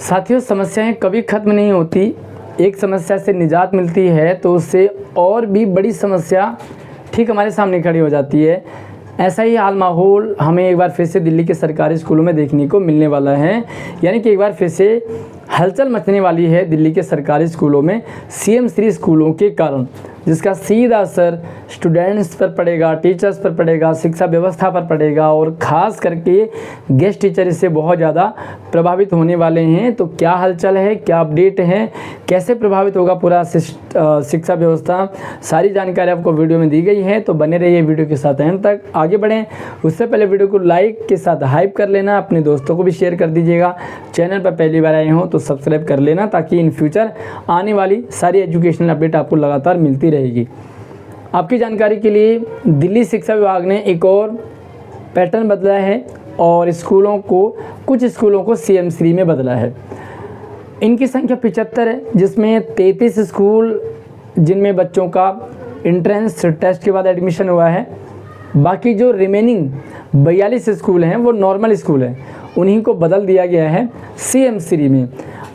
साथियों, समस्याएं कभी ख़त्म नहीं होती। एक समस्या से निजात मिलती है तो उससे और भी बड़ी समस्या ठीक हमारे सामने खड़ी हो जाती है। ऐसा ही हाल माहौल हमें एक बार फिर से दिल्ली के सरकारी स्कूलों में देखने को मिलने वाला है। यानी कि एक बार फिर से हलचल मचने वाली है दिल्ली के सरकारी स्कूलों में CM श्री स्कूलों के कारण, जिसका सीधा असर स्टूडेंट्स पर पड़ेगा, टीचर्स पर पड़ेगा, शिक्षा व्यवस्था पर पड़ेगा और ख़ास करके गेस्ट टीचर इससे बहुत ज़्यादा प्रभावित होने वाले हैं। तो क्या हलचल है, क्या अपडेट है, कैसे प्रभावित होगा पूरा शिक्षा व्यवस्था, सारी जानकारी आपको वीडियो में दी गई है। तो बने रहिए वीडियो के साथ एंड तक। आगे बढ़ें उससे पहले वीडियो को लाइक के साथ हाइप कर लेना, अपने दोस्तों को भी शेयर कर दीजिएगा। चैनल पर पहली बार आए हों तो सब्सक्राइब कर लेना, ताकि इन फ्यूचर आने वाली सारी एजुकेशनल अपडेट आपको लगातार मिलती रहेगी। आपकी जानकारी के लिए दिल्ली शिक्षा विभाग ने एक और पैटर्न बदला है और कुछ स्कूलों को CM श्री में बदला है। इनकी संख्या 75 है, जिसमें 33 स्कूल जिनमें बच्चों का एंट्रेंस टेस्ट के बाद एडमिशन हुआ है। बाकी जो रिमेनिंग 42 स्कूल हैं वो नॉर्मल स्कूल हैं, उन्हीं को बदल दिया गया है CM श्री में।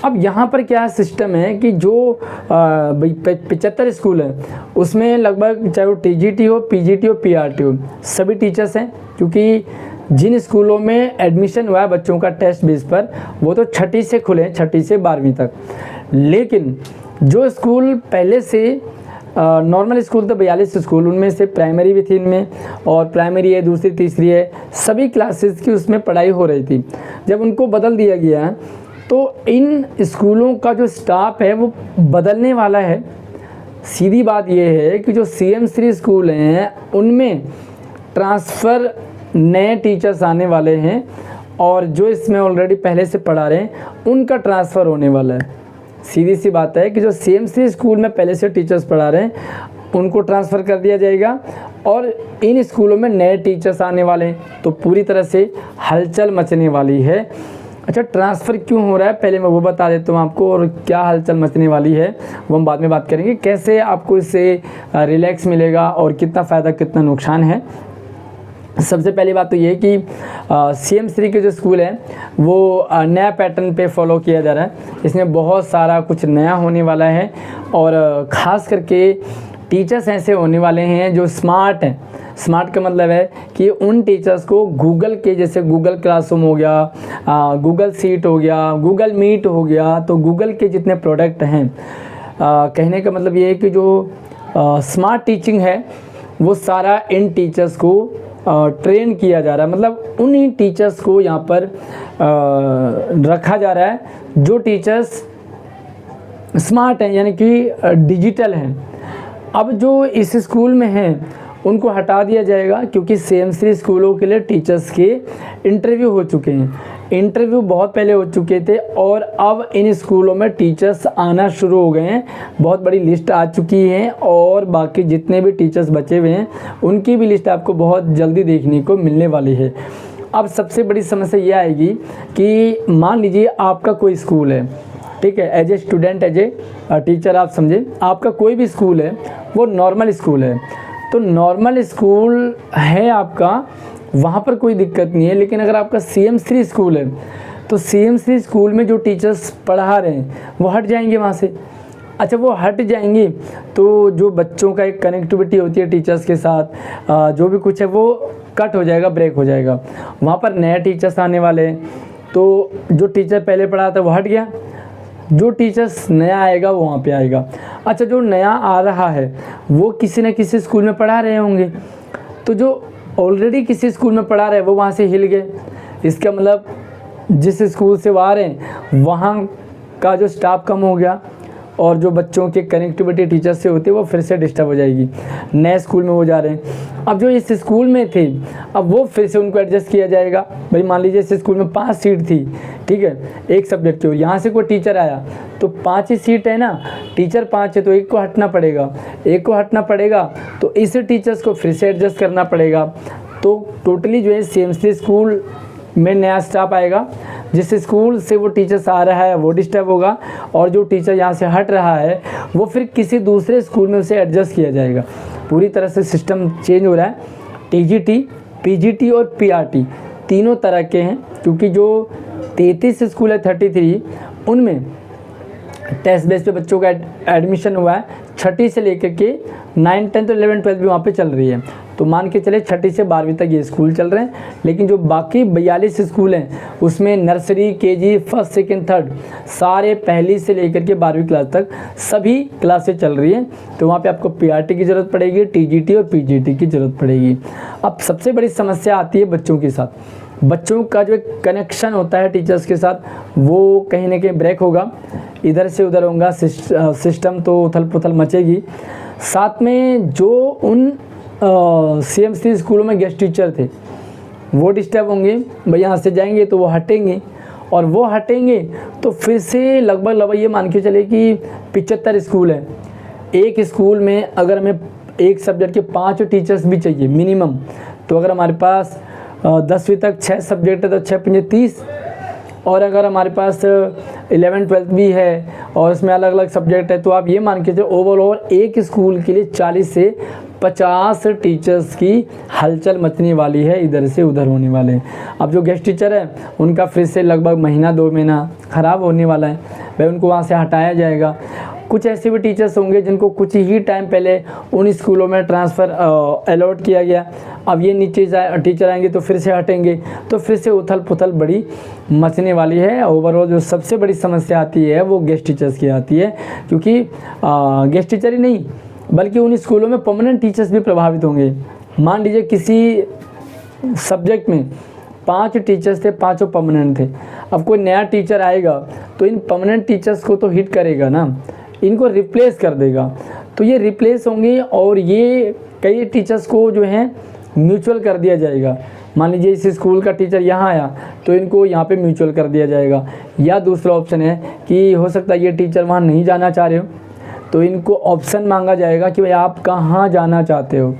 अब यहाँ पर क्या सिस्टम है कि जो 75 स्कूल हैं उसमें लगभग चाहे वो TGT हो, PGT हो, PRT हो, सभी टीचर्स हैं। क्योंकि जिन स्कूलों में एडमिशन हुआ है बच्चों का टेस्ट बेस पर, वो तो 6ठी से खुले हैं, 6ठी से 12वीं तक। लेकिन जो स्कूल पहले से नॉर्मल स्कूल थे 42 स्कूल, उनमें से प्राइमरी भी थी इनमें, और प्राइमरी है, दूसरी तीसरी है, सभी क्लासेस की उसमें पढ़ाई हो रही थी। जब उनको बदल दिया गया तो इन स्कूलों का जो स्टाफ है वो बदलने वाला है। सीधी बात ये है कि जो CM श्री स्कूल हैं उनमें ट्रांसफ़र नए टीचर्स आने वाले हैं, और जो इसमें ऑलरेडी पहले से पढ़ा रहे हैं उनका ट्रांसफ़र होने वाला है। सीधी सी बात है कि जो CM श्री स्कूल में पहले से टीचर्स पढ़ा रहे हैं उनको ट्रांसफ़र कर दिया जाएगा और इन स्कूलों में नए टीचर्स आने वाले हैं। तो पूरी तरह से हलचल मचने वाली है। अच्छा, ट्रांसफ़र क्यों हो रहा है पहले मैं वो बता देता हूँ आपको, और क्या हलचल मचने वाली है वो हम बाद में बात करेंगे। कैसे आपको इससे रिलैक्स मिलेगा और कितना फ़ायदा कितना नुकसान है। सबसे पहली बात तो ये कि CM श्री के जो स्कूल हैं वो नया पैटर्न पे फॉलो किया जा रहा है। इसमें बहुत सारा कुछ नया होने वाला है, और ख़ास करके टीचर्स ऐसे होने वाले हैं जो स्मार्ट हैं। स्मार्ट का मतलब है कि उन टीचर्स को गूगल के, जैसे गूगल क्लासरूम हो गया, गूगल सीट हो गया, गूगल मीट हो गया, तो गूगल के जितने प्रोडक्ट हैं, कहने का मतलब ये है कि जो स्मार्ट टीचिंग है वो सारा इन टीचर्स को ट्रेन किया जा रहा है। मतलब उन्हीं टीचर्स को यहाँ पर रखा जा रहा है जो टीचर्स स्मार्ट हैं, यानी कि डिजिटल हैं। अब जो इस स्कूल में हैं उनको हटा दिया जाएगा, क्योंकि CM श्री स्कूलों के लिए टीचर्स के इंटरव्यू हो चुके हैं। इंटरव्यू बहुत पहले हो चुके थे और अब इन स्कूलों में टीचर्स आना शुरू हो गए हैं। बहुत बड़ी लिस्ट आ चुकी है, और बाकी जितने भी टीचर्स बचे हुए हैं उनकी भी लिस्ट आपको बहुत जल्दी देखने को मिलने वाली है। अब सबसे बड़ी समस्या ये आएगी कि मान लीजिए आपका कोई स्कूल है, ठीक है, as a student, as a teacher आप समझे, आपका कोई भी स्कूल है वो नॉर्मल स्कूल है। तो नॉर्मल स्कूल है आपका, वहाँ पर कोई दिक्कत नहीं है। लेकिन अगर आपका CM श्री स्कूल है तो CM श्री स्कूल में जो टीचर्स पढ़ा रहे हैं वो हट जाएंगे वहाँ से। अच्छा, वो हट जाएंगे तो जो बच्चों का एक कनेक्टिविटी होती है टीचर्स के साथ, जो भी कुछ है वो कट हो जाएगा, ब्रेक हो जाएगा। वहाँ पर नए टीचर्स आने वाले हैं, तो जो टीचर पहले पढ़ा था वो हट गया, जो टीचर्स नया आएगा वो वहाँ पे आएगा। अच्छा, जो नया आ रहा है वो किसी न किसी स्कूल में पढ़ा रहे होंगे, तो जो ऑलरेडी किसी स्कूल में पढ़ा रहे वो वहाँ से हिल गए। इसका मतलब जिस स्कूल से वो आ रहे हैं वहाँ का जो स्टाफ कम हो गया, और जो बच्चों की कनेक्टिविटी टीचर से होती है वो फिर से डिस्टर्ब हो जाएगी। नए स्कूल में वो जा रहे हैं, अब जो इस स्कूल में थे अब वो फिर से उनको एडजस्ट किया जाएगा। भाई मान लीजिए इस स्कूल में 5 सीट थी, ठीक है, एक सब्जेक्ट की, और यहाँ से कोई टीचर आया तो 5 ही सीट है ना, टीचर 5 है तो एक को हटना पड़ेगा, तो इस टीचर्स को फिर से एडजस्ट करना पड़ेगा। तो टोटली जो है CM श्री स्कूल में नया स्टाफ आएगा, जिस स्कूल से वो टीचर्स आ रहा है वो डिस्टर्ब होगा, और जो टीचर यहाँ से हट रहा है वो फिर किसी दूसरे स्कूल में उसे एडजस्ट किया जाएगा। पूरी तरह से सिस्टम चेंज हो रहा है। TGT, PGT और PRT तीनों तरह के हैं, क्योंकि जो 33 स्कूल है 33, उनमें टेस्ट बेस पे बच्चों का एडमिशन हुआ है। छठी से लेकर के 9, 10, 11, 12 भी वहाँ पे चल रही है। तो मान के चले छठी से 12वीं तक ये स्कूल चल रहे हैं, लेकिन जो बाकी 42 स्कूल हैं उसमें nursery, KG, first, second, third सारे पहली से लेकर के 12वीं क्लास तक सभी क्लासें चल रही हैं। तो वहाँ पे आपको पीआरटी की ज़रूरत पड़ेगी, टीजीटी और पीजीटी की ज़रूरत पड़ेगी। अब सबसे बड़ी समस्या आती है बच्चों के साथ। बच्चों का जो कनेक्शन होता है टीचर्स के साथ वो कहीं ना कहीं ब्रेक होगा, इधर से उधर होगा, सिस्टम तो उथल पुथल मचेगी। साथ में जो उन CMC स्कूलों में गेस्ट टीचर थे वो डिस्टर्ब होंगे, भाई यहाँ से जाएंगे तो वो हटेंगे, और वो हटेंगे तो फिर से लगभग ये मान के चले कि 75 स्कूल हैं। एक स्कूल में अगर हमें एक सब्जेक्ट के 5 टीचर्स भी चाहिए मिनिमम, तो अगर हमारे पास 10वीं तक 6 सब्जेक्ट है तो 6 पंजे 30, और अगर हमारे पास 11, 12 भी है और उसमें अलग अलग सब्जेक्ट है, तो आप ये मान के चलो ओवरऑल एक स्कूल के लिए 40 से 50 टीचर्स की हलचल मचने वाली है, इधर से उधर होने वाले हैं। अब जो गेस्ट टीचर है उनका फिर से लगभग महीना 2 महीना ख़राब होने वाला है, भाई उनको वहाँ से हटाया जाएगा। कुछ ऐसे भी टीचर्स होंगे जिनको कुछ ही टाइम पहले उन स्कूलों में ट्रांसफ़र अलॉट किया गया, अब ये नीचे टीचर आएंगे तो फिर से हटेंगे, तो फिर से उथल पुथल बड़ी मचने वाली है। ओवरऑल जो सबसे बड़ी समस्या आती है वो गेस्ट टीचर्स की आती है, क्योंकि गेस्ट टीचर ही नहीं बल्कि उन स्कूलों में परमानेंट टीचर्स भी प्रभावित होंगे। मान लीजिए किसी सब्जेक्ट में 5 टीचर्स थे, 5 परमानेंट थे, अब कोई नया टीचर आएगा तो इन परमानेंट टीचर्स को तो हिट करेगा ना, इनको रिप्लेस कर देगा, तो ये रिप्लेस होंगे और ये कई टीचर्स को जो है म्यूचुअल कर दिया जाएगा। मान लीजिए इस स्कूल का टीचर यहाँ आया तो इनको यहाँ पे म्यूचुअल कर दिया जाएगा, या दूसरा ऑप्शन है कि हो सकता है ये टीचर वहाँ नहीं जाना चाह रहे हो तो इनको ऑप्शन मांगा जाएगा कि भाई आप कहाँ जाना चाहते हो।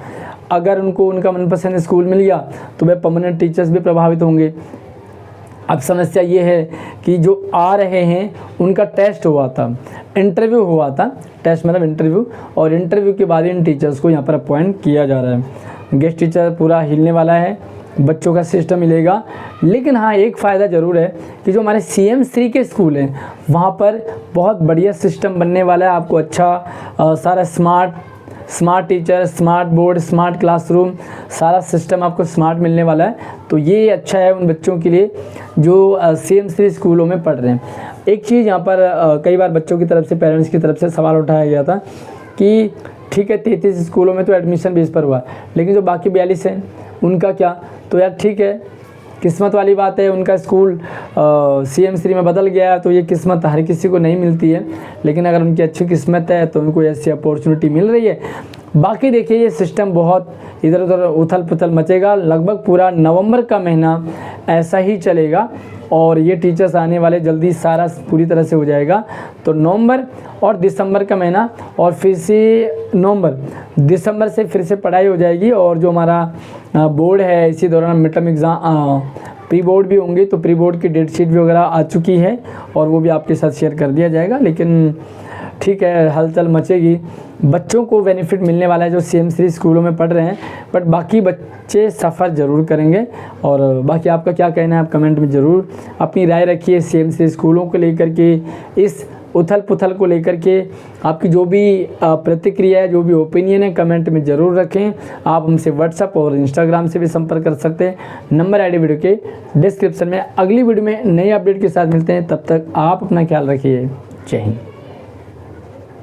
अगर उनको उनका मनपसंद स्कूल मिल गया तो वह परमानेंट टीचर्स भी प्रभावित होंगे। अब समस्या ये है कि जो आ रहे हैं उनका टेस्ट हुआ था, इंटरव्यू हुआ था, टेस्ट मतलब इंटरव्यू, और इंटरव्यू के बाद इन टीचर्स को यहाँ पर अपॉइंट किया जा रहा है। गेस्ट टीचर पूरा हिलने वाला है, बच्चों का सिस्टम मिलेगा। लेकिन हाँ, एक फ़ायदा ज़रूर है कि जो हमारे CM3 के स्कूल हैं वहाँ पर बहुत बढ़िया सिस्टम बनने वाला है। आपको अच्छा सारा smart teacher, smart board, smart classroom, सारा सिस्टम आपको स्मार्ट मिलने वाला है। तो ये अच्छा है उन बच्चों के लिए जो CM3 स्कूलों में पढ़ रहे हैं। एक चीज़ यहाँ पर कई बार बच्चों की तरफ से, पेरेंट्स की तरफ से सवाल उठाया गया था कि ठीक है 33 स्कूलों में तो एडमिशन बेस पर हुआ, लेकिन जो बाकी 42 हैं उनका क्या? तो यार ठीक है, किस्मत वाली बात है, उनका स्कूल CM3 में बदल गया, तो ये किस्मत हर किसी को नहीं मिलती है, लेकिन अगर उनकी अच्छी किस्मत है तो उनको ऐसी अपॉर्चुनिटी मिल रही है। बाकी देखिए ये सिस्टम बहुत इधर उधर उथल पुथल मचेगा, लगभग पूरा नवंबर का महीना ऐसा ही चलेगा, और ये टीचर्स आने वाले जल्दी सारा पूरी तरह से हो जाएगा। तो नवंबर और दिसंबर का महीना, और फिर से दिसंबर से फिर से पढ़ाई हो जाएगी, और जो हमारा बोर्ड है इसी दौरान mid term exam, pre board भी होंगे, तो प्री बोर्ड की डेट शीट भी वगैरह आ चुकी है और वो भी आपके साथ शेयर कर दिया जाएगा। लेकिन ठीक है, हलचल मचेगी, बच्चों को बेनिफिट मिलने वाला है जो CM3 स्कूलों में पढ़ रहे हैं, बट बाकी बच्चे सफ़र ज़रूर करेंगे। और बाकी आपका क्या कहना है, आप कमेंट में ज़रूर अपनी राय रखिए CM3 स्कूलों को लेकर के, इस उथल पुथल को लेकर के आपकी जो भी प्रतिक्रिया है, जो भी ओपिनियन है, कमेंट में ज़रूर रखें। आप हमसे व्हाट्सएप और इंस्टाग्राम से भी संपर्क कर सकते हैं, नंबर ID वीडियो के डिस्क्रिप्शन में। अगली वीडियो में नई अपडेट के साथ मिलते हैं, तब तक आप अपना ख्याल रखिए। जय हिंद।